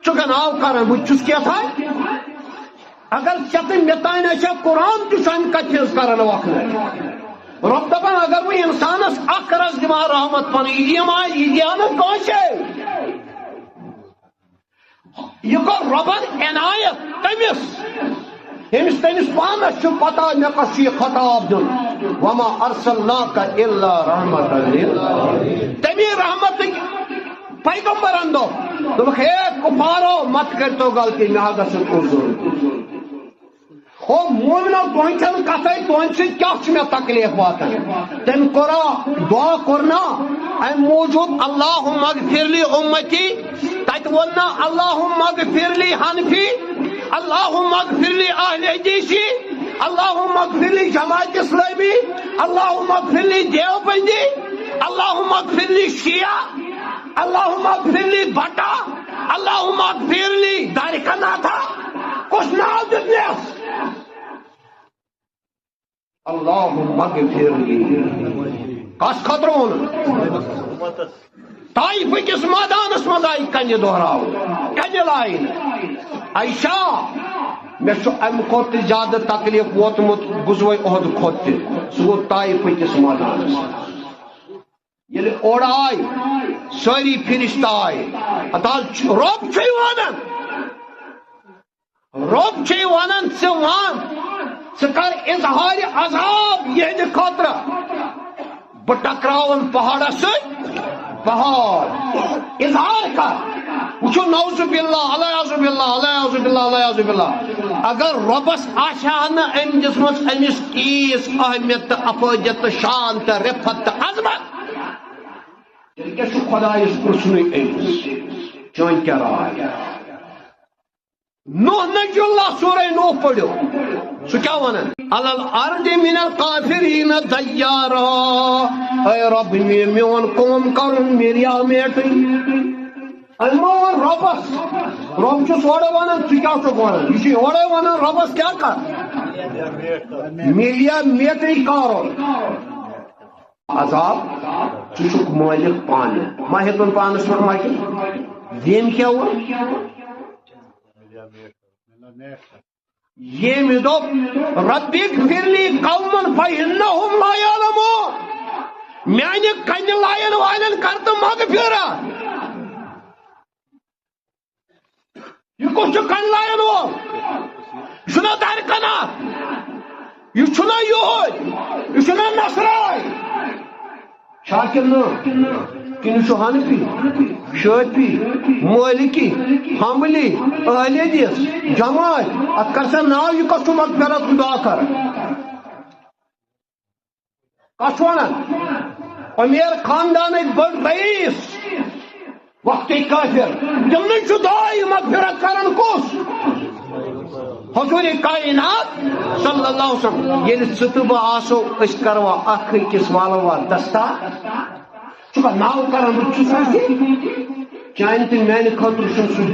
چکا ناو کرن بچس کیا تھا اگر چتن متان قرآن تم کتھز کرن وقت رب دپان اگر وہ انسانس اخ رس دما رحمت پن یہ دیانت کانچے یہ کر ربن عنایت تمس پانس پتہ مے کس یہ خطاب دن وما ارسلناک الا رحمت للعالمین تمی رحمت پیغمبرن دوپک ہے کفارو مت کرتو غلطی مے گژھِ عذر او مومنو تہن چھن کتھے تہن سۭتۍ کیاہ چھُ مےٚ تکلیف واتان تٔمۍ کوٚرا دعا کوٚرنا امہِ موٗجوٗب اللہُمَّ اغفر لی اُمتی تتہِ ووٚننا اللہُمَّ اغفر لی حنفی اللہُمَّ اغفر لی اہل حدیثی اللہُمَّ اغفر لی جماعت اسلامی اللہُمَّ اغفر لی دیوبندی اللہُمَّ اغفر لی شیعہ اللہُمَّ اغفر لی بٹا اللہُمَّ اغفر لی دارکاناتھا کس ناو دتنس اللہم اغفر لی کس خطر ون طائف کس میدانس مز آئی کنہ دہراو کنہ لائن عائشہ مے امہ کھت زیادہ تکلیف ووتمت غزوہ احد کھت سہ گو طائف کس میدانس یل اور آئی ساری فرشتہ آئی رب ونان رب ونان ثہ کر اظہار عذاب یہ خاطر بہ ٹکراون پہاڑس پہاڑ اظہار کر وچو نعوذ باللہ الیاذ باللہ الیاذ باللہ الیاذ باللہ اگر ربس آشان ام جسمس امس کیس اہمیت افادیت شان تو رفت تو عظمت تیل کیا خدایس پرسن امس چون کیا رائے نوح نجی اللہ سورہ نوح پڑھو سو کیا ونن علل ارض من القافرین دیارا اے رب میون قوم کرن میریا میٹی المون ربس رب چھس اوڑے ونن تو کیا چھو ونن یہ اوڑے ونن ربس کیا کر میریا میٹی کارو عذاب چھ مالک پان ما ہیتن پانس پر ماکی دین کیا ہوا یہ میں دو رب اغفر لی قومن فإنہم لا یعلمون میانے کن لائن والن کرتا مغفرہ یہ کچھ کن لائن ہو یہ چھنا دارکنا یہ چھنا یہ چھنا نصرائی شاکر نو کنو چھو حنفی شافعی مالکی حنبلی اہل حدیث جماعت ات کر سا ناو یہ کس مغفرت دعا کر کس ونان امیر خاندان بڑ رئیس وقتی کافر تم نے دعائی مغفرت کرن کس حضور کائنات صلی اللہ علیہ وسلم یل ستب آسو اس کروا اخ کس والوا دستا چکا ناو کرن بچس چاہن تم میانہ خاطر